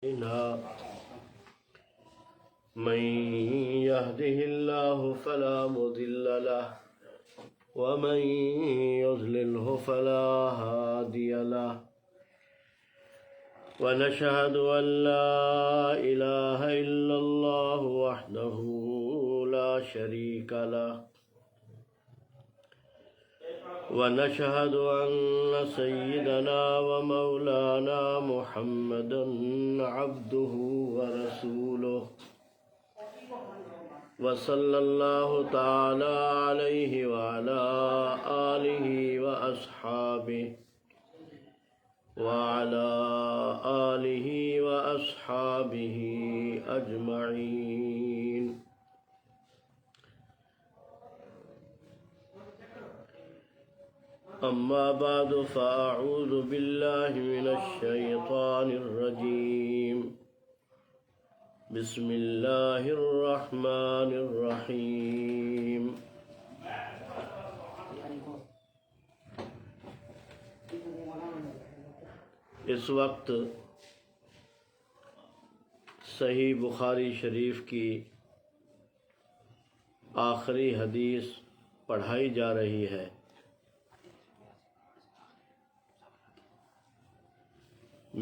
من يهده الله فلا مضل له ومن يضلله فلا هادي له ونشهد أن لا إله إلا الله وحده لا شريك له ونشهد أن سيدنا ومولانا محمدا عبده ورسوله وصلى الله تعالى عليه وعلى آله وأصحابه أجمعين. أما بعد فأعوذ بالله من الشيطان الرجيم. بسم الله الرحمن الرحيم. اس وقت صحیح بخاری شریف کی آخری حدیث پڑھائی جا رہی ہے.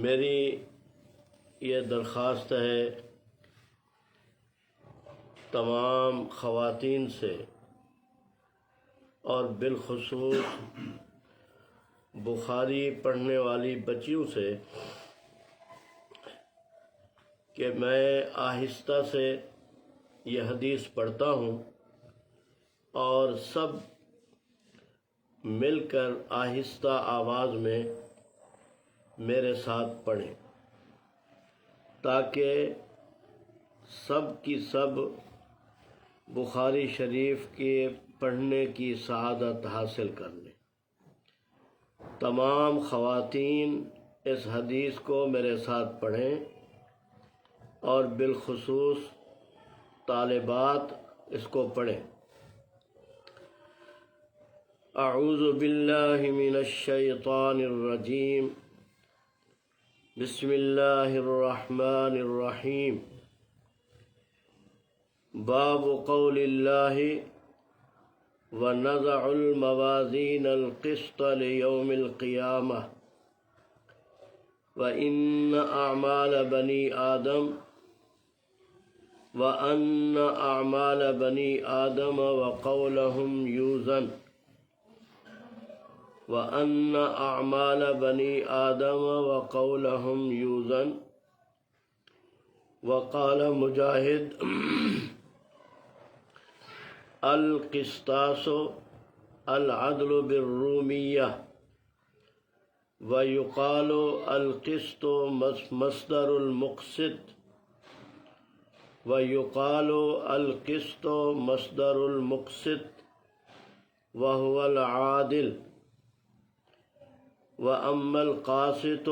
میری یہ درخواست ہے تمام خواتین سے اور بالخصوص بخاری پڑھنے والی بچیوں سے کہ میں آہستہ سے یہ حدیث پڑھتا ہوں اور سب مل کر آہستہ آواز میں میرے ساتھ پڑھیں تاکہ سب کی سب بخاری شریف کے پڑھنے کی سعادت حاصل کر لیں. تمام خواتین اس حدیث کو میرے ساتھ پڑھیں اور بالخصوص طالبات اس کو پڑھیں. اعوذ باللہ من الشیطان الرجیم. بسم اللہ الرحمن الرحیم. باب قول اللہ وَنَضَعُ الْمَوَازِينَ الْقِسْطَ لِيَوْمِ الْقِيَامَةِ وَإِنَّ أَعْمَالَ بَنِي آدَمَ وَقَوْلَهُمْ يُوزَنُ وَأَنَّ أَعْمَالَ بَنِي آدَمَ وَقَوْلَهُمْ يُوزَنُ. وقال مجاہد القسطاس العدل بالرومیہ ويقال القسط مصدر المقسط وهو العادل. وأما القاسط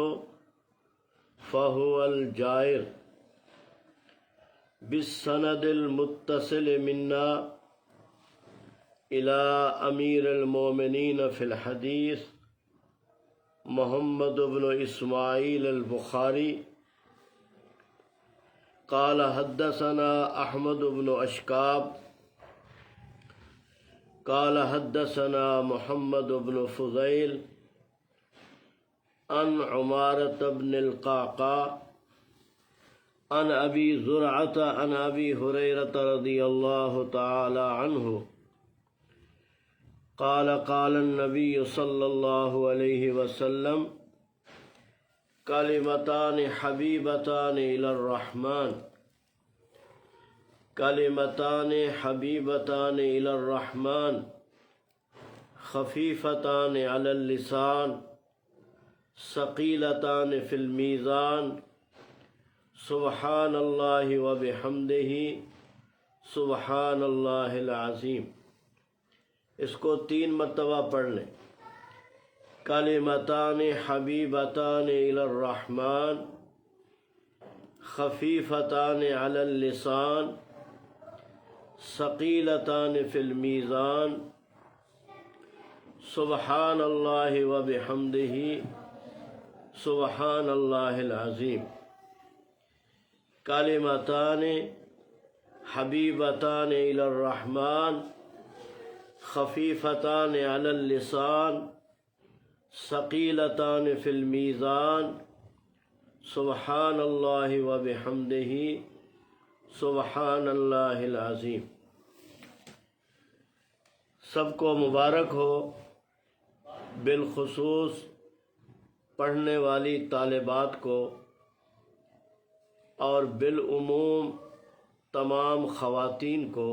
فهو الجائر. بالسند المتصل منا إلى أمير المؤمنين في الحديث محمد بن إسماعيل البخاري قال حدثنا أحمد بن أشكاب قال حدثنا محمد بن فضيل عن عمارة بن القعقاع عن أبي زرعة عن أبي هريرة رضي الله تعالى عنه قال قال النبي صلى الله عليه وسلم كلمتان حبيبتان إلى الرحمن خفيفتان على اللسان ثقيلتان في الميزان سبحان الله وبحمده سبحان الله العظیم. اس کو 3 مرتبہ پڑھ لیں. کلمتان حبیبتان الی الرحمن خفیفتان علی اللسان ثقیلتان فی المیزان سبحان اللہ و بحمدہ سبحان اللہ العظیم. کلمتان حبیبتان الی الرحمن خفیفتان علی اللسان ثقیلتان فی المیزان سبحان اللہ و بحمدہ سبحان اللہ العظیم۔ سب کو مبارک ہو، بالخصوص پڑھنے والی طالبات کو اور بالعموم تمام خواتین کو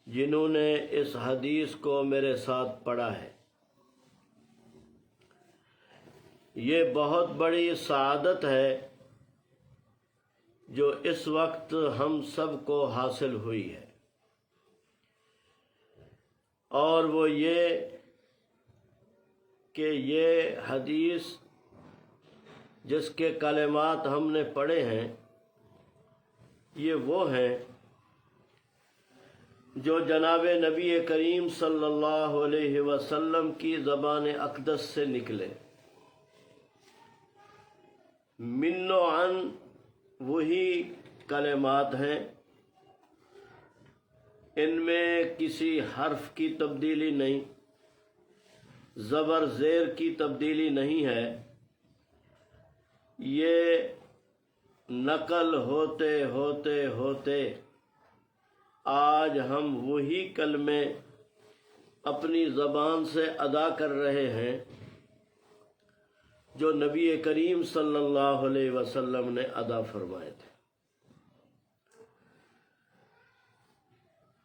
جنہوں نے اس حدیث کو میرے ساتھ پڑھا ہے۔ یہ بہت بڑی سعادت ہے جو اس وقت ہم سب کو حاصل ہوئی ہے، اور وہ یہ کہ یہ حدیث جس کے کلمات ہم نے پڑھے ہیں یہ وہ ہیں جو جناب نبی کریم صلی اللہ علیہ وسلم کی زبان اقدس سے نکلے، من و عن وہی کلمات ہیں، ان میں کسی حرف کی تبدیلی نہیں، زبر زیر کی تبدیلی نہیں ہے، یہ نقل ہوتے ہوتے ہوتے آج ہم وہی کلمے اپنی زبان سے ادا کر رہے ہیں جو نبی کریم صلی اللہ علیہ وسلم نے ادا فرمائے تھے۔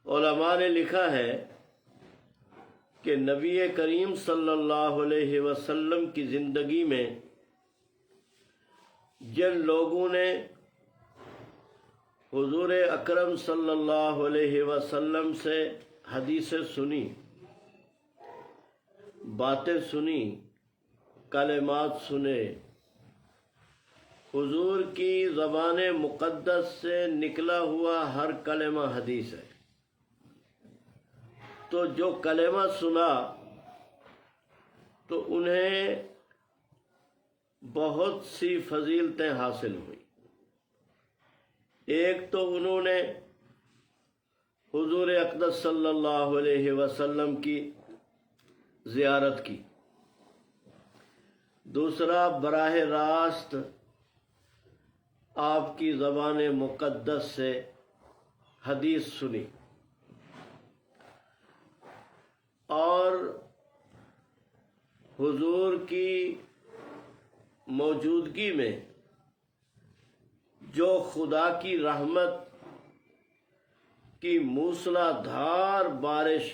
علماء نے لکھا ہے کہ نبی کریم صلی اللہ علیہ وسلم کی زندگی میں جن لوگوں نے حضور اکرم صلی اللہ علیہ وسلم سے حدیثیں سنی، باتیں سنی، کلمات سنے، حضور کی زبان مقدس سے نکلا ہوا ہر کلمہ حدیث ہے، تو جو کلمہ سنا تو انہیں بہت سی فضیلتیں حاصل ہوئی۔ ایک تو انہوں نے حضور اقدس صلی اللہ علیہ وسلم کی زیارت کی، دوسرا براہ راست آپ کی زبان مقدس سے حدیث سنی، اور حضور کی موجودگی میں جو خدا کی رحمت کی موسلا دھار بارش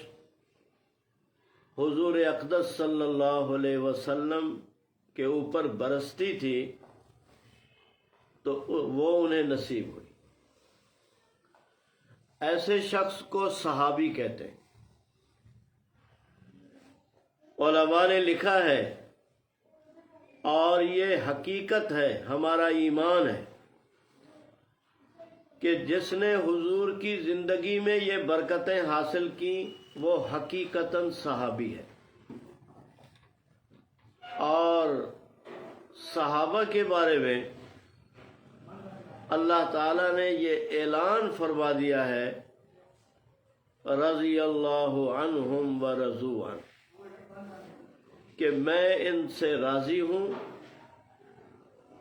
حضور اقدس صلی اللہ علیہ وسلم کے اوپر برستی تھی تو وہ انہیں نصیب ہوئی۔ ایسے شخص کو صحابی کہتے ہیں۔ علماء نے لکھا ہے، اور یہ حقیقت ہے، ہمارا ایمان ہے کہ جس نے حضور کی زندگی میں یہ برکتیں حاصل کی وہ حقیقتاً صحابی ہے۔ اور صحابہ کے بارے میں اللہ تعالیٰ نے یہ اعلان فرما دیا ہے، رضی اللہ عنہم ورضوا عنہ، کہ میں ان سے راضی ہوں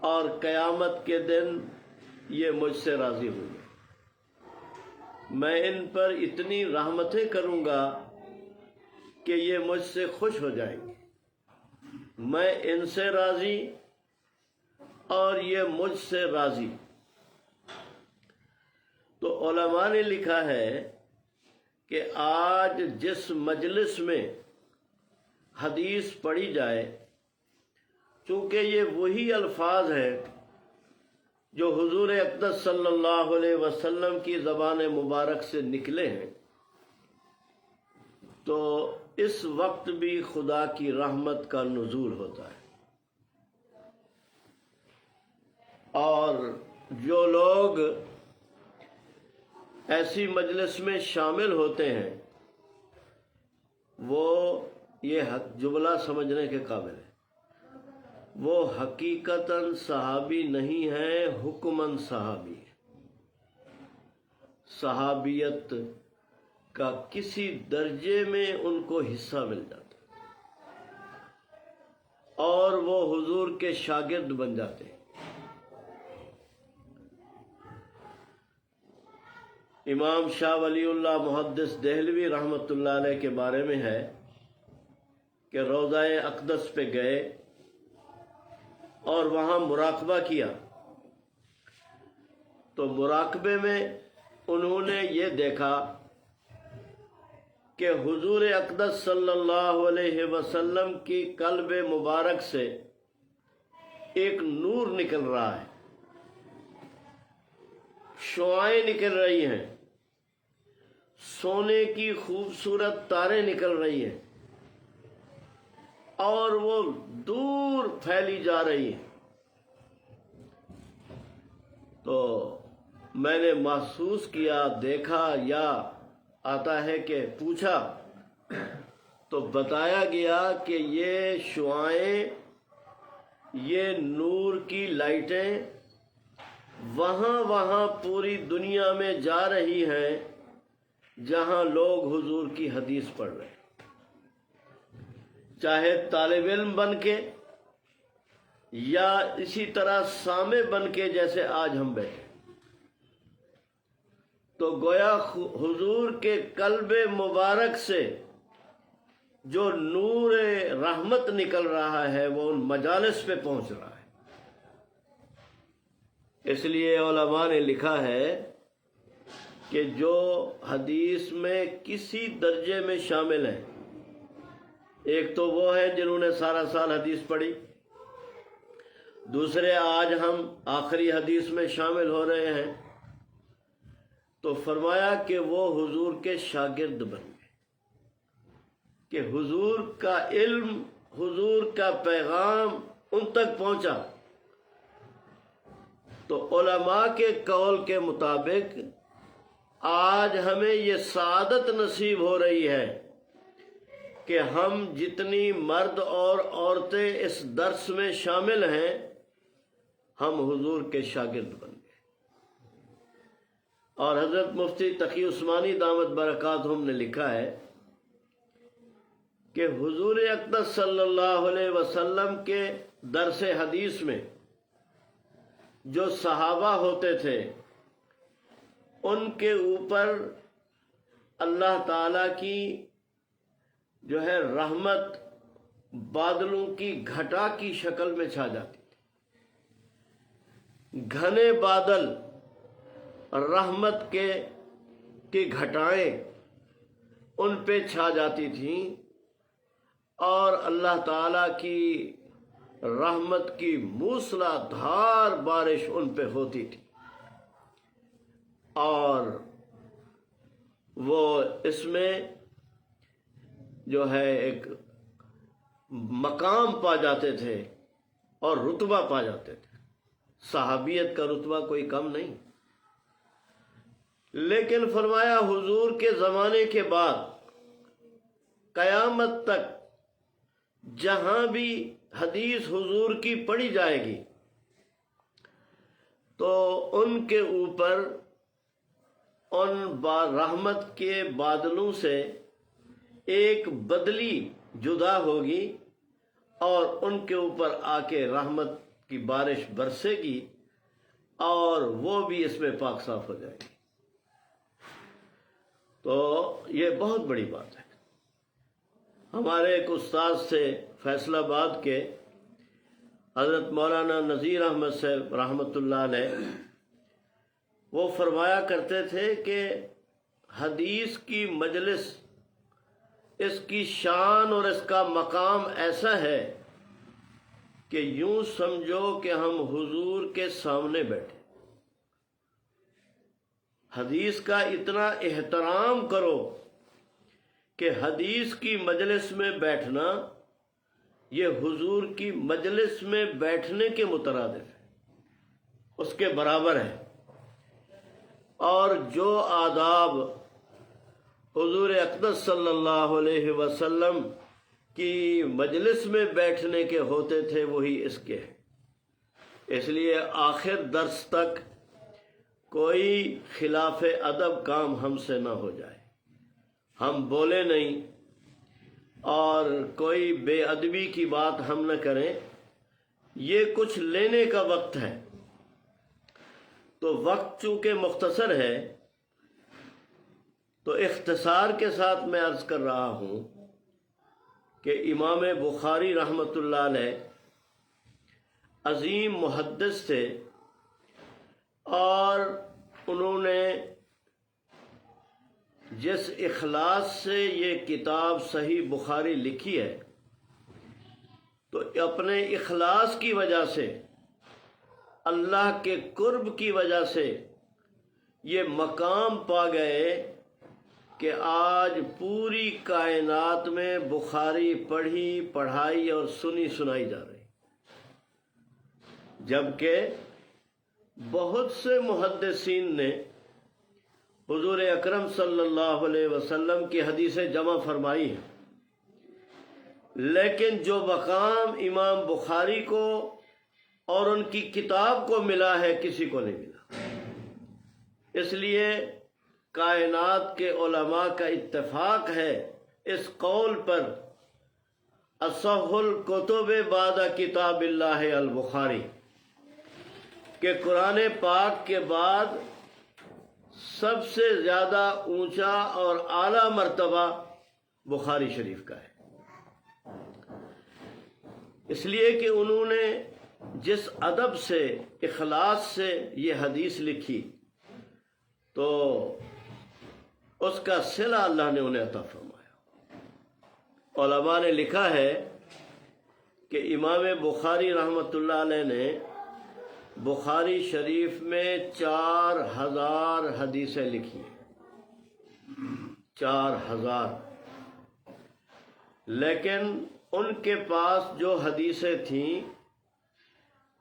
اور قیامت کے دن یہ مجھ سے راضی ہوں گے۔ میں ان پر اتنی رحمتیں کروں گا کہ یہ مجھ سے خوش ہو جائیں گے، میں ان سے راضی اور یہ مجھ سے راضی۔ تو علماء نے لکھا ہے کہ آج جس مجلس میں حدیث پڑھی جائے، چونکہ یہ وہی الفاظ ہیں جو حضور اقدس صلی اللہ علیہ وسلم کی زبان مبارک سے نکلے ہیں، تو اس وقت بھی خدا کی رحمت کا نزول ہوتا ہے۔ اور جو لوگ ایسی مجلس میں شامل ہوتے ہیں وہ یہ جملہ سمجھنے کے قابل ہے، وہ حقیقتاً صحابی نہیں ہے، حکماً صحابی ہے۔ صحابیت کا کسی درجے میں ان کو حصہ مل جاتا اور وہ حضور کے شاگرد بن جاتے ہیں۔ امام شاہ ولی اللہ محدث دہلوی رحمۃ اللہ علیہ کے بارے میں ہے کہ روضہ اقدس پہ گئے اور وہاں مراقبہ کیا، تو مراقبے میں انہوں نے یہ دیکھا کہ حضور اقدس صلی اللہ علیہ وسلم کی قلب مبارک سے ایک نور نکل رہا ہے، شعائیں نکل رہی ہیں، سونے کی خوبصورت تاریں نکل رہی ہیں اور وہ دور پھیلی جا رہی ہیں۔ تو میں نے محسوس کیا، دیکھا، یا آتا ہے کہ پوچھا تو بتایا گیا کہ یہ شعائیں، یہ نور کی لائٹیں وہاں پوری دنیا میں جا رہی ہیں جہاں لوگ حضور کی حدیث پڑھ رہے ہیں، چاہے طالب علم بن کے یا اسی طرح سامع بن کے جیسے آج ہم بیٹھے۔ تو گویا حضور کے قلب مبارک سے جو نور رحمت نکل رہا ہے وہ ان مجالس پہ پہنچ رہا ہے۔ اس لیے علماء نے لکھا ہے کہ جو حدیث میں کسی درجے میں شامل ہیں، ایک تو وہ ہیں جنہوں نے سارا سال حدیث پڑھی، دوسرے آج ہم آخری حدیث میں شامل ہو رہے ہیں، تو فرمایا کہ وہ حضور کے شاگرد بن گئے، کہ حضور کا علم، حضور کا پیغام ان تک پہنچا۔ تو علماء کے قول کے مطابق آج ہمیں یہ سعادت نصیب ہو رہی ہے کہ ہم جتنی مرد اور عورتیں اس درس میں شامل ہیں، ہم حضور کے شاگرد بن گئے۔ اور حضرت مفتی تقی عثمانی دامت برکاتہم نے لکھا ہے کہ حضور اقدس صلی اللہ علیہ وسلم کے درس حدیث میں جو صحابہ ہوتے تھے، ان کے اوپر اللہ تعالی کی جو ہے رحمت بادلوں کی گھٹا کی شکل میں چھا جاتی تھی۔ گھنے بادل رحمت کی گھٹائیں ان پہ چھا جاتی تھیں اور اللہ تعالی کی رحمت کی موسلا دھار بارش ان پہ ہوتی تھی، اور وہ اس میں جو ہے ایک مقام پا جاتے تھے اور رتبہ پا جاتے تھے۔ صحابیت کا رتبہ کوئی کم نہیں، لیکن فرمایا حضور کے زمانے کے بعد قیامت تک جہاں بھی حدیث حضور کی پڑھی جائے گی تو ان کے اوپر ان رحمت کے بادلوں سے ایک بدلی جدا ہوگی اور ان کے اوپر آ کے رحمت کی بارش برسے گی اور وہ بھی اس میں پاک صاف ہو جائے گی۔ تو یہ بہت بڑی بات ہے۔ ہمارے ایک استاد سے فیصل آباد کے حضرت مولانا نذیر احمد صاحب رحمۃ اللہ علیہ، وہ فرمایا کرتے تھے کہ حدیث کی مجلس، اس کی شان اور اس کا مقام ایسا ہے کہ یوں سمجھو کہ ہم حضور کے سامنے بیٹھے۔ حدیث کا اتنا احترام کرو کہ حدیث کی مجلس میں بیٹھنا یہ حضور کی مجلس میں بیٹھنے کے مترادف ہے، اس کے برابر ہے۔ اور جو آداب حضور اقدس صلی اللہ علیہ وسلم کی مجلس میں بیٹھنے کے ہوتے تھے وہی اس کے ہیں۔ اس لیے آخر درس تک کوئی خلاف ادب کام ہم سے نہ ہو جائے، ہم بولے نہیں اور کوئی بے ادبی کی بات ہم نہ کریں۔ یہ کچھ لینے کا وقت ہے، تو وقت چونکہ مختصر ہے تو اختصار کے ساتھ میں عرض کر رہا ہوں کہ امام بخاری رحمۃ اللہ علیہ عظیم محدث تھے، اور انہوں نے جس اخلاص سے یہ کتاب صحیح بخاری لکھی ہے، تو اپنے اخلاص کی وجہ سے، اللہ کے قرب کی وجہ سے یہ مقام پا گئے کہ آج پوری کائنات میں بخاری پڑھی، پڑھائی اور سنائی جا رہی، جبکہ بہت سے محدثین نے حضور اکرم صلی اللہ علیہ وسلم کی حدیثیں جمع فرمائی ہیں، لیکن جو مقام امام بخاری کو اور ان کی کتاب کو ملا ہے کسی کو نہیں ملا۔ اس لیے کائنات کے علماء کا اتفاق ہے اس قول پر، اصح الکتب بعد کتاب اللہ البخاری، کہ قرآن پاک کے بعد سب سے زیادہ اونچا اور اعلیٰ مرتبہ بخاری شریف کا ہے، اس لیے کہ انہوں نے جس ادب سے، اخلاص سے یہ حدیث لکھی، تو اس کا صلہ اللہ نے انہیں عطا فرمایا۔ علماء نے لکھا ہے کہ امام بخاری رحمۃ اللہ علیہ نے بخاری شریف میں 4000 حدیثیں لکھی ہیں، 4000، لیکن ان کے پاس جو حدیثیں تھیں،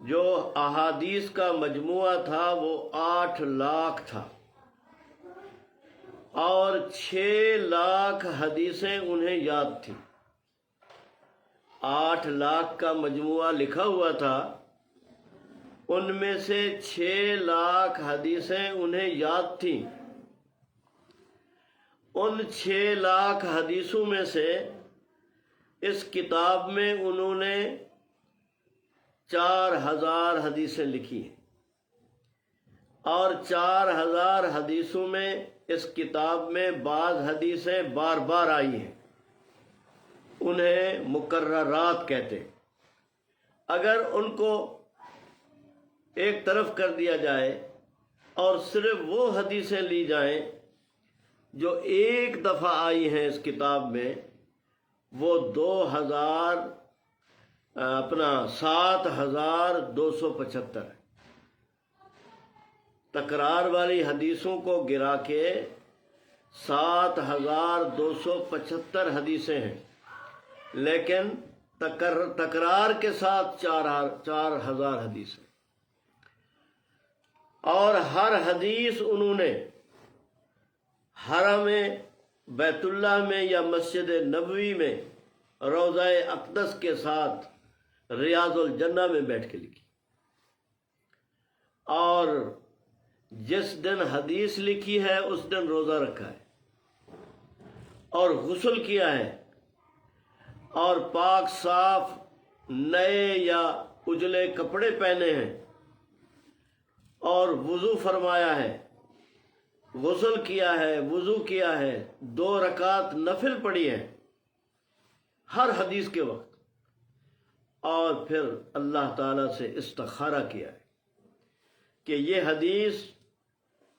جو احادیث کا مجموعہ تھا، وہ 8 لاکھ تھا، اور 6 لاکھ حدیثیں انہیں یاد تھیں۔ 8 لاکھ کا مجموعہ لکھا ہوا تھا، ان میں سے 6 لاکھ حدیثیں انہیں یاد تھیں۔ ان 6 لاکھ حدیثوں میں سے اس کتاب میں انہوں نے 4000 حدیثیں لکھی ہیں، اور 4000 حدیثوں میں اس کتاب میں بعض حدیثیں بار بار آئی ہیں، انہیں مکررات کہتے ہیں۔ اگر ان کو ایک طرف کر دیا جائے اور صرف وہ حدیثیں لی جائیں جو ایک دفعہ آئی ہیں اس کتاب میں، وہ 7275 ہے۔ تکرار والی حدیثوں کو گرا کے 7275 حدیثیں ہیں، لیکن تکرار کے ساتھ 4000 حدیثیں، اور ہر حدیث انہوں نے حرم بیت اللہ میں یا مسجد نبوی میں روضہ اقدس کے ساتھ ریاض الجنہ میں بیٹھ کے لکھی، اور جس دن حدیث لکھی ہے اس دن روزہ رکھا ہے، اور غسل کیا ہے، اور پاک صاف نئے یا اجلے کپڑے پہنے ہیں، اور وضو فرمایا ہے، غسل کیا ہے، وضو کیا ہے، 2 رکعت نفل پڑھی ہے ہر حدیث کے وقت، اور پھر اللہ تعالیٰ سے استخارہ کیا ہے کہ یہ حدیث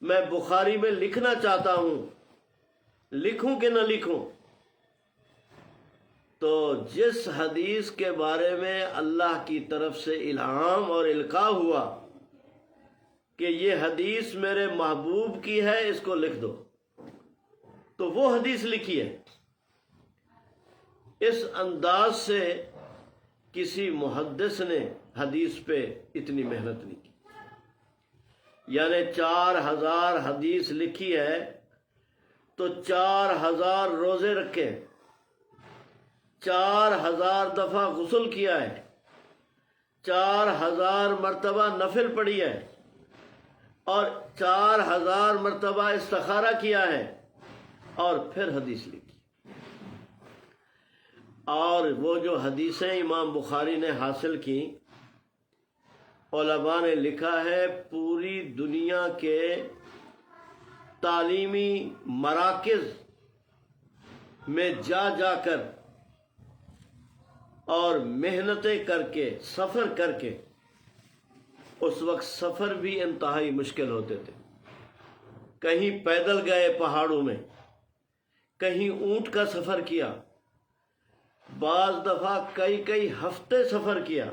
میں بخاری میں لکھنا چاہتا ہوں، لکھوں کہ نہ لکھوں؟ تو جس حدیث کے بارے میں اللہ کی طرف سے الہام اور القاء ہوا کہ یہ حدیث میرے محبوب کی ہے، اس کو لکھ دو، تو وہ حدیث لکھی ہے۔ اس انداز سے کسی محدث نے حدیث پہ اتنی محنت نہیں کی، یعنی 4000 حدیث لکھی ہے تو 4000 روزے رکھے، 4000 دفعہ غسل کیا ہے، 4000 مرتبہ نفل پڑھی ہے، اور 4000 مرتبہ استخارہ کیا ہے، اور پھر حدیث لکھی۔ اور وہ جو حدیثیں امام بخاری نے حاصل کی، علماء نے لکھا ہے پوری دنیا کے تعلیمی مراکز میں جا جا کر اور محنتیں کر کے، سفر کر کے، اس وقت سفر بھی انتہائی مشکل ہوتے تھے، کہیں پیدل گئے پہاڑوں میں، کہیں اونٹ کا سفر کیا، بعض دفعہ کئی ہفتے سفر کیا،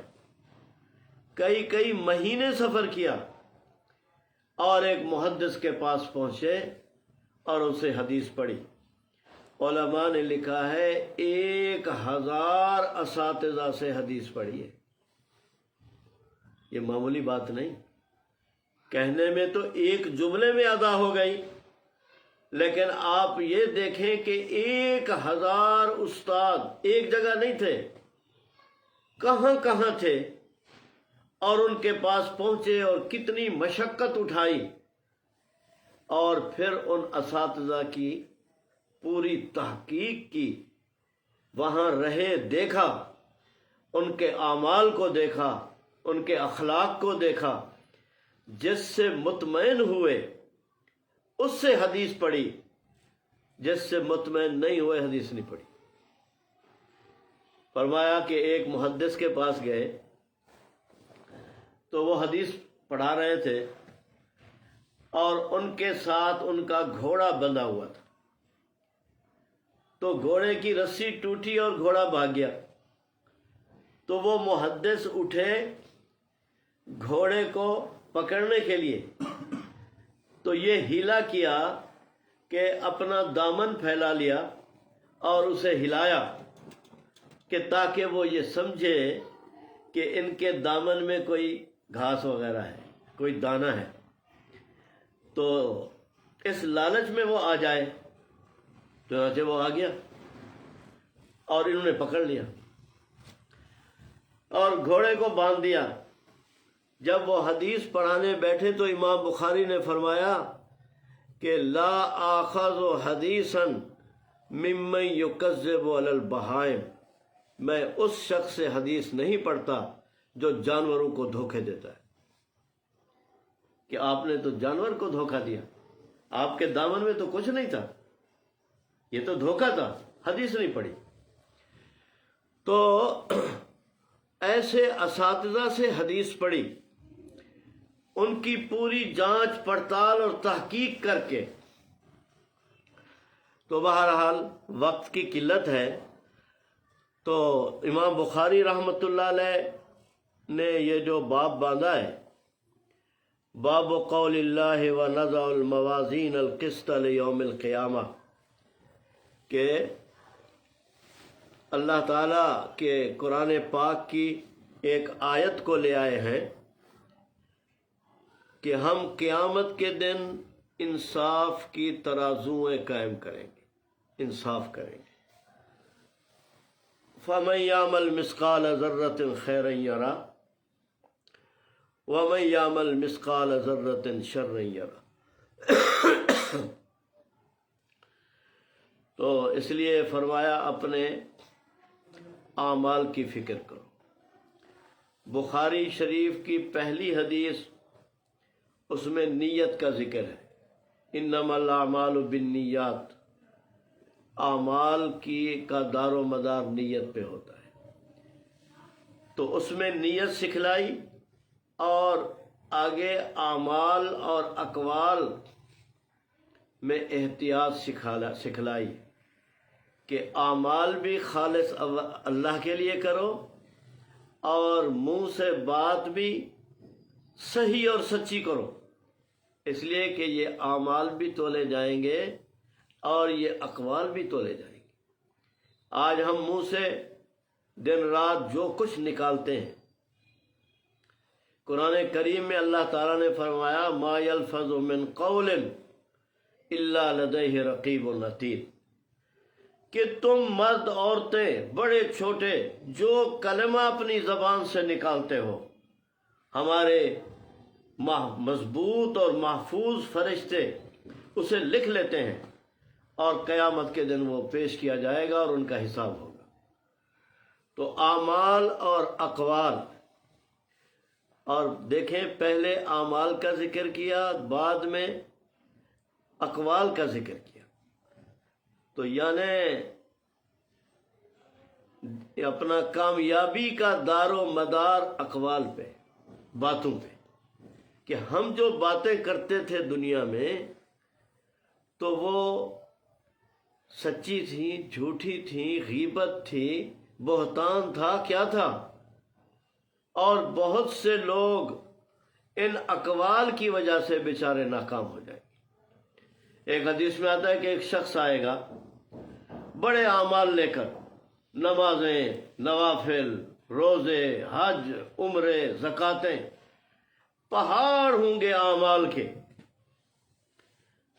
کئی مہینے سفر کیا، اور ایک محدث کے پاس پہنچے اور اسے حدیث پڑھی۔ علماء نے لکھا ہے 1000 اساتذہ سے حدیث پڑھی ہے۔ یہ معمولی بات نہیں، کہنے میں تو ایک جملے میں ادا ہو گئی، لیکن آپ یہ دیکھیں کہ 1000 استاد ایک جگہ نہیں تھے، کہاں کہاں تھے، اور ان کے پاس پہنچے اور کتنی مشقت اٹھائی، اور پھر ان اساتذہ کی پوری تحقیق کی، وہاں رہے، دیکھا، ان کے اعمال کو دیکھا، ان کے اخلاق کو دیکھا، جس سے مطمئن ہوئے اس سے حدیث پڑھی، جس سے مطمئن نہیں ہوئے حدیث نہیں پڑھی۔ فرمایا کہ ایک محدث کے پاس گئے تو وہ حدیث پڑھا رہے تھے، اور ان کے ساتھ ان کا گھوڑا بندھا ہوا تھا، تو گھوڑے کی رسی ٹوٹی اور گھوڑا بھاگ گیا، تو وہ محدث اٹھے گھوڑے کو پکڑنے کے لیے، تو یہ ہیلا کیا کہ اپنا دامن پھیلا لیا اور اسے ہلایا، کہ تاکہ وہ یہ سمجھے کہ ان کے دامن میں کوئی گھاس وغیرہ ہے، کوئی دانہ ہے، تو اس لالچ میں وہ آ جائے۔ چنانچہ وہ آ گیا اور انہوں نے پکڑ لیا اور گھوڑے کو باندھ دیا۔ جب وہ حدیث پڑھانے بیٹھے تو امام بخاری نے فرمایا کہ لا آخذ حدیثا ممن یکذب علی البہائم، میں اس شخص سے حدیث نہیں پڑھتا جو جانوروں کو دھوکے دیتا ہے۔ کہ آپ نے تو جانور کو دھوکہ دیا، آپ کے دامن میں تو کچھ نہیں تھا، یہ تو دھوکہ تھا، حدیث نہیں پڑھی۔ تو ایسے اساتذہ سے حدیث پڑھی، ان کی پوری جانچ پڑتال اور تحقیق کر کے۔ تو بہرحال وقت کی قلت ہے، تو امام بخاری رحمۃ اللہ علیہ نے یہ جو باب باندھا ہے، باب قول اللہ ونضع الموازین القسط لیوم القیامہ، کہ اللہ تعالیٰ کے قرآن پاک کی ایک آیت کو لے آئے ہیں کہ ہم قیامت کے دن انصاف کی ترازویں قائم کریں گے، انصاف کریں گے۔ فَمَن يَعْمَلْ مِثْقَالَ ذَرَّةٍ خَيْرًا يَرَهُ وَمَن يَعْمَلْ مِثْقَالَ ذَرَّةٍ شَرًّا يَرَهُ۔ تو اس لیے فرمایا اپنے اعمال کی فکر کرو۔ بخاری شریف کی پہلی حدیث، اس میں نیت کا ذکر ہے، انما الاعمال بالنیات، اعمال کا دار و مدار نیت پہ ہوتا ہے۔ تو اس میں نیت سکھلائی، اور آگے اعمال اور اقوال میں احتیاط سکھلائی کہ اعمال بھی خالص اللہ کے لیے کرو، اور منہ سے بات بھی صحیح اور سچی کرو، اس لیے کہ یہ اعمال بھی تولے جائیں گے اور یہ اقوال بھی تولے جائیں گے۔ آج ہم منہ سے دن رات جو کچھ نکالتے ہیں، قرآن کریم میں اللہ تعالیٰ نے فرمایا ما یلفظ من قول الا لدیہ رقیب عتید، کہ تم مرد عورتیں بڑے چھوٹے جو کلمہ اپنی زبان سے نکالتے ہو، ہمارے مضبوط اور محفوظ فرشتے اسے لکھ لیتے ہیں، اور قیامت کے دن وہ پیش کیا جائے گا اور ان کا حساب ہوگا۔ تو اعمال اور اقوال، اور دیکھیں پہلے اعمال کا ذکر کیا، بعد میں اقوال کا ذکر کیا، تو یعنی اپنا کامیابی کا دار و مدار اقوال پہ، باتوں پہ، کہ ہم جو باتیں کرتے تھے دنیا میں تو وہ سچی تھی، جھوٹی تھی، غیبت تھی، بہتان تھا، کیا تھا؟ اور بہت سے لوگ ان اقوال کی وجہ سے بیچارے ناکام ہو جائیں گے۔ ایک حدیث میں آتا ہے کہ ایک شخص آئے گا بڑے اعمال لے کر، نمازیں، نوافل، روزے، حج، عمرے، زکاتیں، پہاڑ ہوں گے اعمال کے،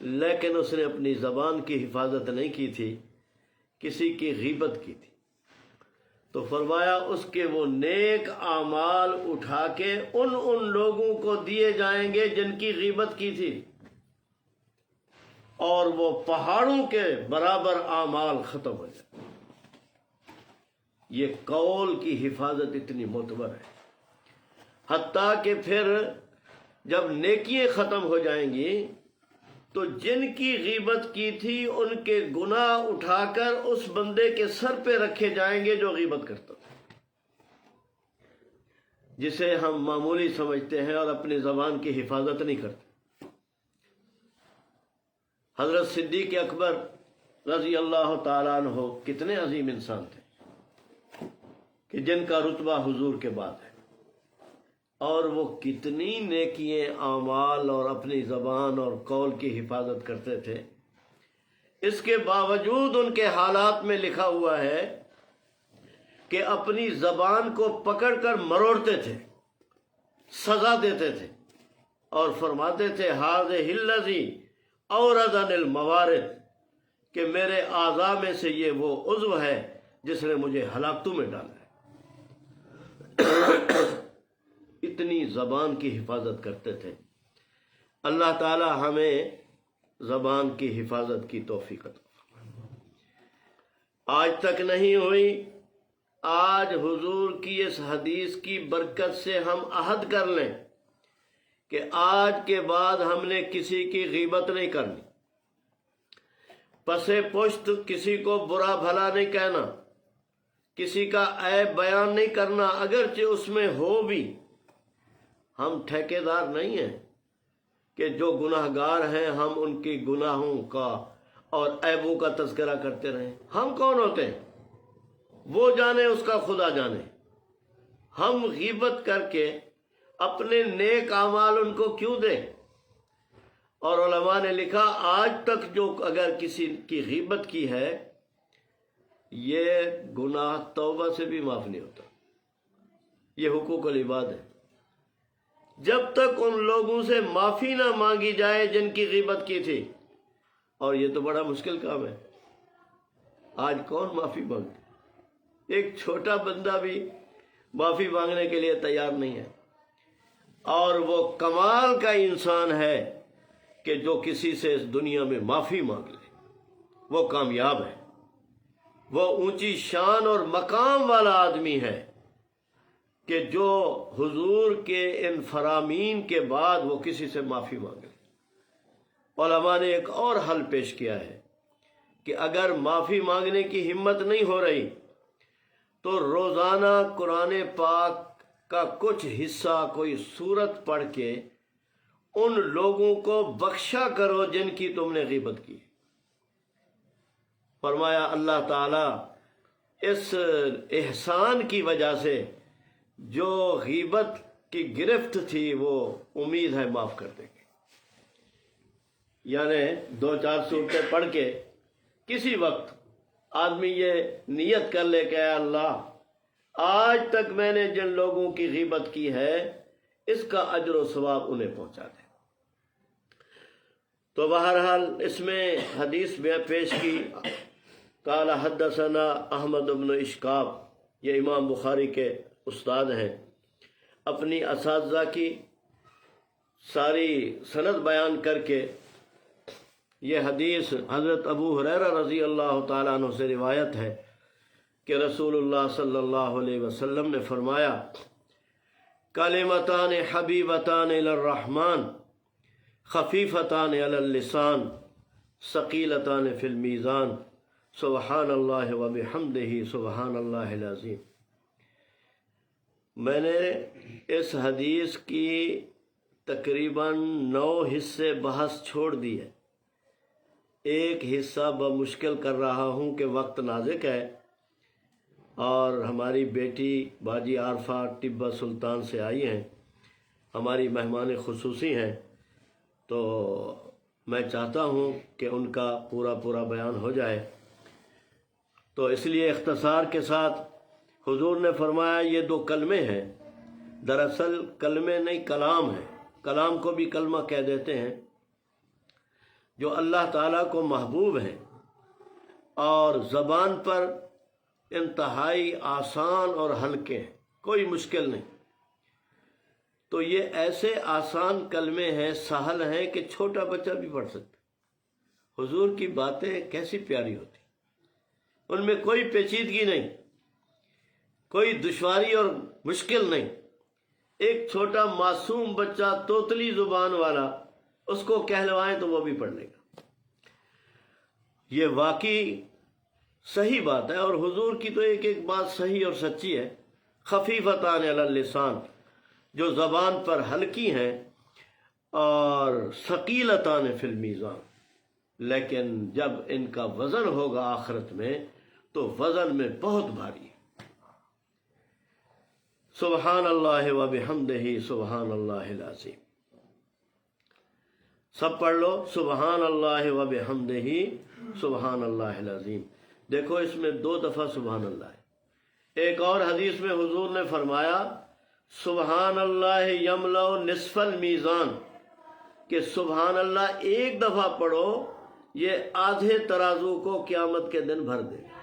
لیکن اس نے اپنی زبان کی حفاظت نہیں کی تھی، کسی کی غیبت کی تھی، تو فرمایا اس کے وہ نیک اعمال اٹھا کے ان لوگوں کو دیے جائیں گے جن کی غیبت کی تھی، اور وہ پہاڑوں کے برابر اعمال ختم ہو جائیں۔ یہ قول کی حفاظت اتنی معتبر ہے، حتیٰ کہ پھر جب نیکیاں ختم ہو جائیں گی تو جن کی غیبت کی تھی ان کے گناہ اٹھا کر اس بندے کے سر پہ رکھے جائیں گے جو غیبت کرتا تھا، جسے ہم معمولی سمجھتے ہیں اور اپنی زبان کی حفاظت نہیں کرتے۔ حضرت صدیق اکبر رضی اللہ تعالیٰ عنہ کتنے عظیم انسان تھے کہ جن کا رتبہ حضور کے بعد ہے، اور وہ کتنی نیکییں، اعمال اور اپنی زبان اور قول کی حفاظت کرتے تھے۔ اس کے باوجود ان کے حالات میں لکھا ہوا ہے کہ اپنی زبان کو پکڑ کر مروڑتے تھے، سزا دیتے تھے، اور فرماتے تھے ھذہ الذی اوردنی الموارد، کہ میرے اعضاء میں سے یہ وہ عضو ہے جس نے مجھے ہلاکتوں میں ڈالا ہے۔ اتنی زبان کی حفاظت کرتے تھے۔ اللہ تعالی ہمیں زبان کی حفاظت کی توفیق عطا فرمائے۔ آج تک نہیں ہوئی، آج حضور کی اس حدیث کی برکت سے ہم عہد کر لیں کہ آج کے بعد ہم نے کسی کی غیبت نہیں کرنی، پس پشت کسی کو برا بھلا نہیں کہنا، کسی کا عیب بیان نہیں کرنا، اگرچہ اس میں ہو بھی۔ ہم ٹھیکیدار نہیں ہیں کہ جو گناہ گار ہیں ہم ان کی گناہوں کا اور عیبوں کا تذکرہ کرتے رہیں۔ ہم کون ہوتے ہیں؟ وہ جانے، اس کا خدا جانے۔ ہم غیبت کر کے اپنے نیک اعمال ان کو کیوں دیں؟ اور علماء نے لکھا آج تک جو اگر کسی کی غیبت کی ہے، یہ گناہ توبہ سے بھی معاف نہیں ہوتا۔ یہ حقوق العباد ہے۔ جب تک ان لوگوں سے معافی نہ مانگی جائے جن کی غیبت کی تھی، اور یہ تو بڑا مشکل کام ہے۔ آج کون معافی مانگے؟ ایک چھوٹا بندہ بھی معافی مانگنے کے لیے تیار نہیں ہے، اور وہ کمال کا انسان ہے کہ جو کسی سے اس دنیا میں معافی مانگ لے، وہ کامیاب ہے، وہ اونچی شان اور مقام والا آدمی ہے کہ جو حضور کے ان فرامین کے بعد وہ کسی سے معافی مانگے۔ علماء نے ایک اور حل پیش کیا ہے کہ اگر معافی مانگنے کی ہمت نہیں ہو رہی تو روزانہ قرآن پاک کا کچھ حصہ، کوئی سورت پڑھ کے ان لوگوں کو بخشا کرو جن کی تم نے غیبت کی۔ فرمایا اللہ تعالیٰ اس احسان کی وجہ سے جو غیبت کی گرفت تھی وہ امید ہے معاف کر دیں گے۔ یعنی 2-4 سورتیں پڑھ کے کسی وقت آدمی یہ نیت کر لے کہ اے اللہ، آج تک میں نے جن لوگوں کی غیبت کی ہے اس کا اجر و ثواب انہیں پہنچا دے۔ تو بہرحال اس میں حدیث میں پیش کی قال حدثنا احمد بن اشکاب، یہ امام بخاری کے استاد ہیں، اپنی اساتذہ کی ساری سند بیان کر کے یہ حدیث حضرت ابو ہریرہ رضی اللہ تعالیٰ عنہ سے روایت ہے کہ رسول اللہ صلی اللہ علیہ وسلم نے فرمایا کلمتان حبیبتان الی الرحمن خفیفتان علی اللسان ثقیلتان فی المیزان سبحان اللہ و بحمدہ سبحان اللہ العظیم۔ میں نے اس حدیث کی تقریباً 9 حصے بحث چھوڑ دی ہے، ایک حصہ بمشکل کر رہا ہوں کہ وقت نازک ہے اور ہماری بیٹی باجی عارفہ ٹبہ سلطان سے آئی ہیں، ہماری مہمان خصوصی ہیں، تو میں چاہتا ہوں کہ ان کا پورا بیان ہو جائے، تو اس لیے اختصار کے ساتھ حضور نے فرمایا یہ 2 کلمے ہیں، دراصل کلمے نہیں کلام ہے، کلام کو بھی کلمہ کہہ دیتے ہیں، جو اللہ تعالیٰ کو محبوب ہیں اور زبان پر انتہائی آسان اور ہلکے ہیں، کوئی مشکل نہیں۔ تو یہ ایسے آسان کلمے ہیں، سہل ہیں کہ چھوٹا بچہ بھی پڑھ سکتا۔ حضور کی باتیں کیسی پیاری ہوتی، ان میں کوئی پیچیدگی نہیں، کوئی دشواری اور مشکل نہیں۔ ایک چھوٹا معصوم بچہ توتلی زبان والا، اس کو کہلوائیں تو وہ بھی پڑھ لے گا۔ یہ واقعی صحیح بات ہے، اور حضور کی تو ایک بات صحیح اور سچی ہے، خفیفتان علی اللسان، جو زبان پر ہلکی ہیں، اور ثقیلتان فی المیزان، لیکن جب ان کا وزن ہوگا آخرت میں تو وزن میں بہت بھاری ہے۔ سبحان اللہ و بحمدہ سبحان اللہ العظیم، سب پڑھ لو، سبحان اللہ و بحمدہ سبحان اللہ العظیم۔ دیکھو اس میں 2 دفعہ سبحان اللہ ہے۔ ایک اور حدیث میں حضور نے فرمایا سبحان اللہ یملأ نصف المیزان، کہ سبحان اللہ ایک دفعہ پڑھو، یہ آدھے ترازو کو قیامت کے دن بھر دے گا،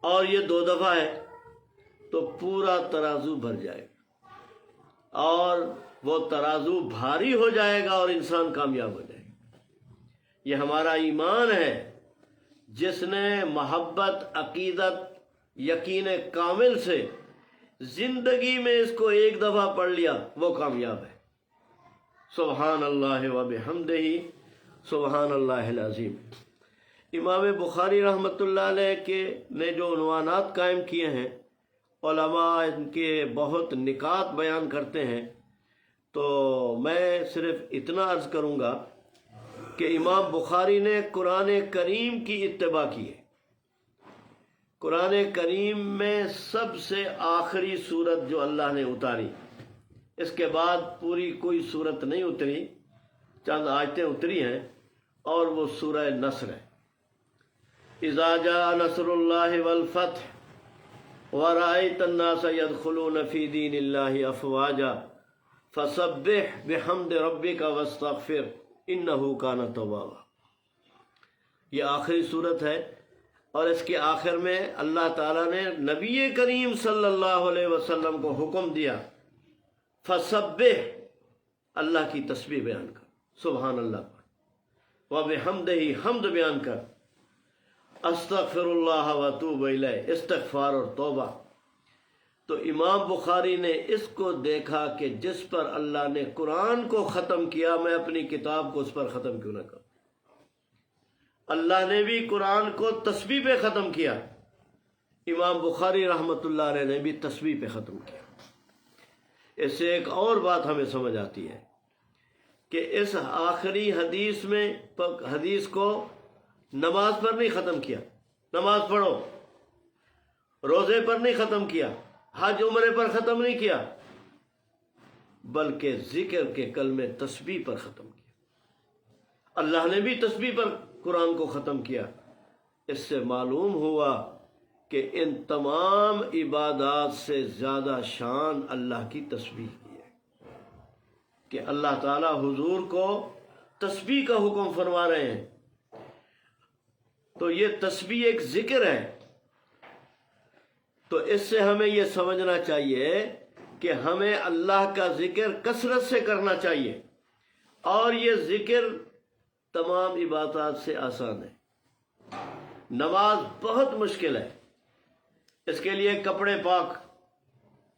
اور یہ 2 دفعہ ہے تو پورا ترازو بھر جائے گا، اور وہ ترازو بھاری ہو جائے گا اور انسان کامیاب ہو جائے گا۔ یہ ہمارا ایمان ہے، جس نے محبت، عقیدت، یقین کامل سے زندگی میں اس کو ایک دفعہ پڑھ لیا وہ کامیاب ہے۔ سبحان اللہ و بحمدہ سبحان اللہ العظیم۔ امام بخاری رحمۃ اللہ علیہ نے جو عنوانات قائم کیے ہیں، علماء ان کے بہت نکات بیان کرتے ہیں، تو میں صرف اتنا عرض کروں گا کہ امام بخاری نے قرآن کریم کی اتباع کی ہے۔ قرآن کریم میں سب سے آخری سورت جو اللہ نے اتاری، اس کے بعد پوری کوئی سورت نہیں اتری، چند آیتیں اتری ہیں، اور وہ سورہ نصر ہے۔ اذا جاء نصر اللہ والفتح ورأيت الناس يدخلون في دين الله أفواجا فسبح بحمد ربك واستغفر إنه كان توابا۔ یہ آخری صورت ہے، اور اس کے آخر میں اللہ تعالیٰ نے نبی کریم صلی اللہ علیہ وسلم کو حکم دیا فسبح، اللہ کی تسبیح بیان کر، سبحان اللہ پڑھ، وبحمدہ، حمد بیان کر، استغفر اللہ واتوب الیہ، استغفار اور توبہ۔ تو امام بخاری نے اس کو دیکھا کہ جس پر اللہ نے قرآن کو ختم کیا، میں اپنی کتاب کو اس پر ختم کیوں نہ کروں۔ اللہ نے بھی قرآن کو تسبیح پہ ختم کیا، امام بخاری رحمۃ اللہ علیہ نے بھی تسبیح پہ ختم کیا۔ اس سے ایک اور بات ہمیں سمجھ آتی ہے کہ اس آخری حدیث کو نماز پر نہیں ختم کیا، نماز پڑھو، روزے پر نہیں ختم کیا، حج عمرے پر ختم نہیں کیا، بلکہ ذکر کے کلمے تسبیح پر ختم کیا۔ اللہ نے بھی تسبیح پر قرآن کو ختم کیا۔ اس سے معلوم ہوا کہ ان تمام عبادات سے زیادہ شان اللہ کی تسبیح کی ہے، کہ اللہ تعالی حضور کو تسبیح کا حکم فرما رہے ہیں۔ تو یہ تسبیح ایک ذکر ہے. تو اس سے ہمیں یہ سمجھنا چاہیے کہ ہمیں اللہ کا ذکر کثرت سے کرنا چاہیے، اور یہ ذکر تمام عبادات سے آسان ہے. نماز بہت مشکل ہے، اس کے لیے کپڑے پاک،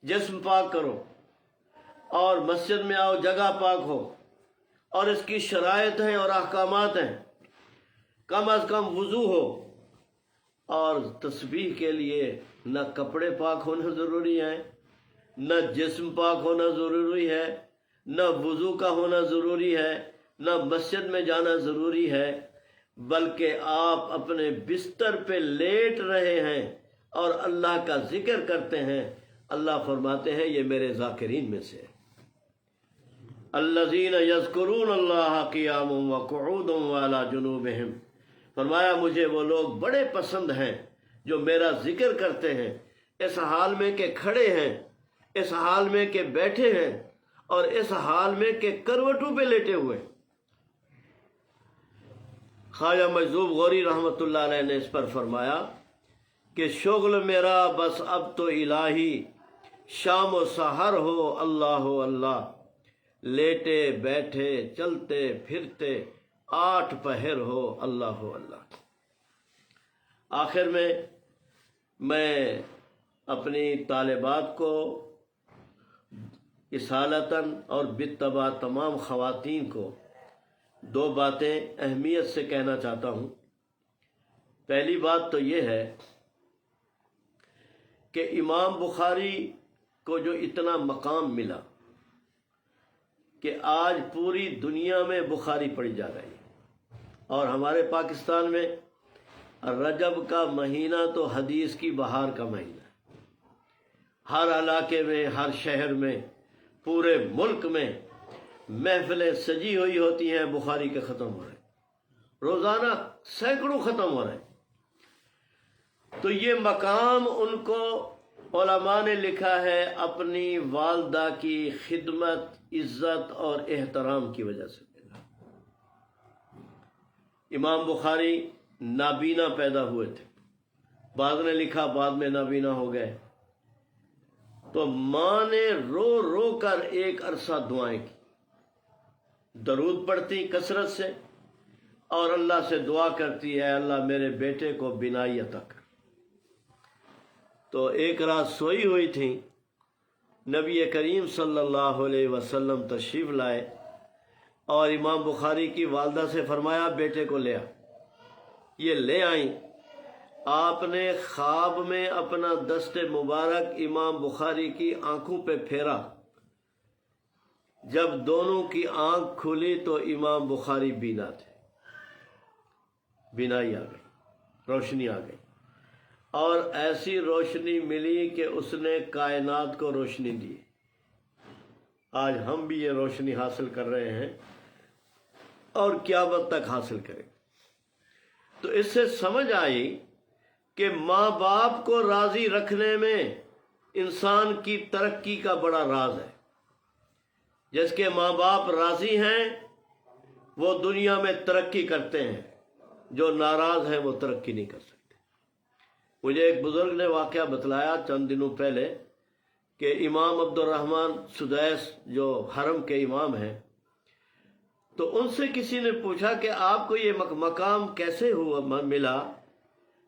جسم پاک کرو، اور مسجد میں آؤ، جگہ پاک ہو، اور اس کی شرائط ہیں اور احکامات ہیں. کم از کم وضو ہو. اور تسبیح کے لیے نہ کپڑے پاک ہونا ضروری ہے، نہ جسم پاک ہونا ضروری ہے، نہ وضو کا ہونا ضروری ہے، نہ مسجد میں جانا ضروری ہے، بلکہ آپ اپنے بستر پہ لیٹ رہے ہیں اور اللہ کا ذکر کرتے ہیں. اللہ فرماتے ہیں یہ میرے ذاکرین میں سے. الذین یذکرون اللہ قیاما وقعودا وعلی جنوبہم. فرمایا مجھے وہ لوگ بڑے پسند ہیں جو میرا ذکر کرتے ہیں، اس حال میں کہ کھڑے ہیں، اس حال میں کہ بیٹھے ہیں، اور اس حال میں کہ کروٹوں پہ لیٹے ہوئے. خواجہ مجذوب غوری رحمۃ اللہ علیہ نے اس پر فرمایا کہ شغل میرا بس اب تو الہی، شام و سحر ہو اللہ ہو اللہ، لیٹے بیٹھے چلتے پھرتے 8 پہر ہو اللہ ہو اللہ. آخر میں اپنی طالبات کو اصالتاً اور بالطبع تمام خواتین کو 2 باتیں اہمیت سے کہنا چاہتا ہوں. پہلی بات تو یہ ہے کہ امام بخاری کو جو اتنا مقام ملا کہ آج پوری دنیا میں بخاری پڑھی جا رہی ہے، اور ہمارے پاکستان میں رجب کا مہینہ تو حدیث کی بہار کا مہینہ ہے. ہر علاقے میں، ہر شہر میں، پورے ملک میں محفلیں سجی ہوئی ہوتی ہیں، بخاری کے ختم ہو رہے ہیں، روزانہ سینکڑوں ختم ہو رہے ہیں. تو یہ مقام ان کو علماء نے لکھا ہے اپنی والدہ کی خدمت، عزت اور احترام کی وجہ سے ملا. امام بخاری نابینا پیدا ہوئے تھے، بعض نے لکھا بعد میں نابینا ہو گئے. تو ماں نے رو رو کر ایک عرصہ دعائیں کی، درود پڑھتی کثرت سے، اور اللہ سے دعا کرتی ہے اللہ میرے بیٹے کو بینائی عطا کر. تو ایک رات سوئی ہوئی تھی، نبی کریم صلی اللہ علیہ وسلم تشریف لائے اور امام بخاری کی والدہ سے فرمایا بیٹے کو لے آ. یہ لے آئیں. آپ نے خواب میں اپنا دست مبارک امام بخاری کی آنکھوں پہ پھیرا. جب دونوں کی آنکھ کھلی تو امام بخاری بینا تھے، بینائی آ گئی، روشنی آ گئی، اور ایسی روشنی ملی کہ اس نے کائنات کو روشنی دی. آج ہم بھی یہ روشنی حاصل کر رہے ہیں اور قیامت تک حاصل کریں. تو اس سے سمجھ آئی کہ ماں باپ کو راضی رکھنے میں انسان کی ترقی کا بڑا راز ہے. جس کے ماں باپ راضی ہیں وہ دنیا میں ترقی کرتے ہیں، جو ناراض ہیں وہ ترقی نہیں کر سکتے. مجھے ایک بزرگ نے واقعہ بتلایا چند دنوں پہلے کہ امام عبد الرحمن سدیس جو حرم کے امام ہیں، تو ان سے کسی نے پوچھا کہ آپ کو یہ مقام کیسے ہوا ملا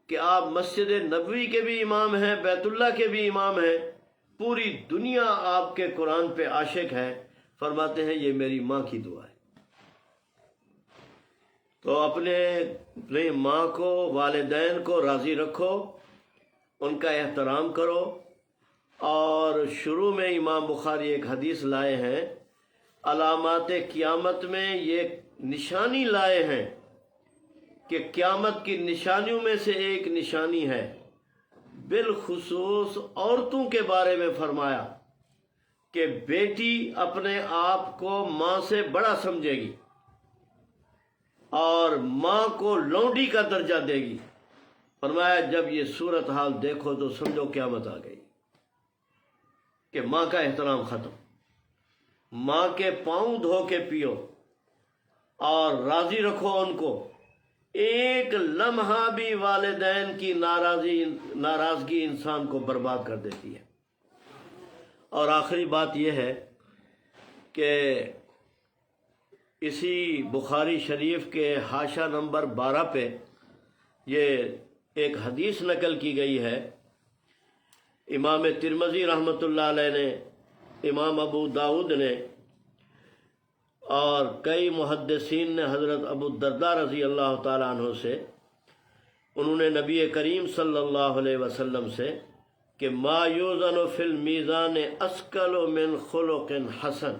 کہ آپ مسجد نبوی کے بھی امام ہیں، بیت اللہ کے بھی امام ہیں، پوری دنیا آپ کے قرآن پہ عاشق ہے. فرماتے ہیں یہ میری ماں کی دعا ہے. تو اپنے ماں کو، والدین کو راضی رکھو، ان کا احترام کرو. اور شروع میں امام بخاری ایک حدیث لائے ہیں، علامات قیامت میں یہ نشانی لائے ہیں کہ قیامت کی نشانیوں میں سے ایک نشانی ہے، بالخصوص عورتوں کے بارے میں فرمایا کہ بیٹی اپنے آپ کو ماں سے بڑا سمجھے گی اور ماں کو لونڈی کا درجہ دے گی. فرمایا جب یہ صورتحال دیکھو تو سمجھو قیامت آ گئی، کہ ماں کا احترام ختم. ماں کے پاؤں دھو کے پیو اور راضی رکھو ان کو. ایک لمحہ بھی والدین کی ناراضگی انسان کو برباد کر دیتی ہے۔ اور آخری بات یہ ہے کہ اسی بخاری شریف کے حاشیہ نمبر 12 پہ یہ ایک حدیث نقل کی گئی ہے۔ امام ترمذی رحمۃ اللہ علیہ نے، امام ابو داؤد نے اور کئی محدثین نے حضرت ابو الدرداء رضی اللہ تعالیٰ عنہ سے، انہوں نے نبی کریم صلی اللہ علیہ وسلم سے کہ ما یوزن فی المیزان اثقل من خلق حسن،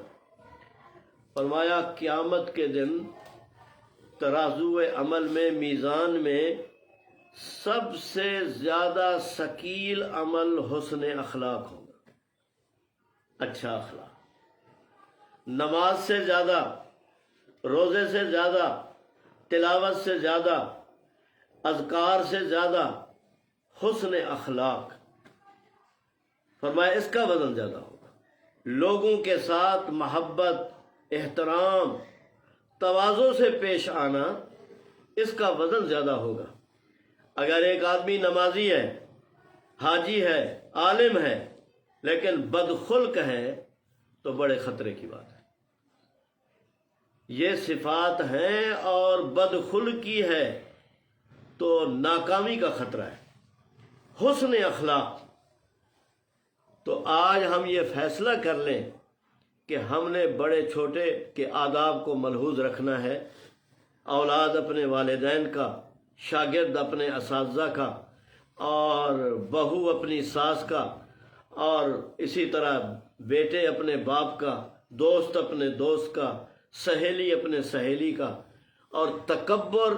فرمایا قیامت کے دن ترازو عمل میں، میزان میں سب سے زیادہ ثقیل عمل حسن اخلاق ہوگا، اچھا اخلاق۔ نماز سے زیادہ، روزے سے زیادہ، تلاوت سے زیادہ، اذکار سے زیادہ حسن اخلاق، فرمایا اس کا وزن زیادہ ہوگا۔ لوگوں کے ساتھ محبت، احترام، تواضع سے پیش آنا، اس کا وزن زیادہ ہوگا۔ اگر ایک آدمی نمازی ہے، حاجی ہے، عالم ہے، لیکن بدخلق ہے تو بڑے خطرے کی بات ہے۔ یہ صفات ہیں اور بدخلقی ہے تو ناکامی کا خطرہ ہے۔ حسن اخلاق، تو آج ہم یہ فیصلہ کر لیں کہ ہم نے بڑے چھوٹے کے آداب کو ملحوظ رکھنا ہے، اولاد اپنے والدین کا، شاگرد اپنے اساتذہ کا، اور بہو اپنی ساس کا، اور اسی طرح بیٹے اپنے باپ کا، دوست اپنے دوست کا، سہیلی اپنے سہیلی کا۔ اور تکبر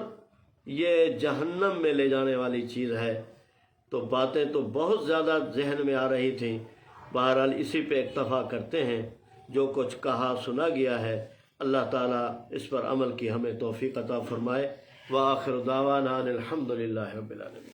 یہ جہنم میں لے جانے والی چیز ہے۔ تو باتیں تو بہت زیادہ ذہن میں آ رہی تھیں، بہرحال اسی پہ اکتفا کرتے ہیں۔ جو کچھ کہا سنا گیا ہے، اللہ تعالیٰ اس پر عمل کی ہمیں توفیق عطا فرمائے۔ وآخر دعوانا ان الحمد للہ رب العالمین۔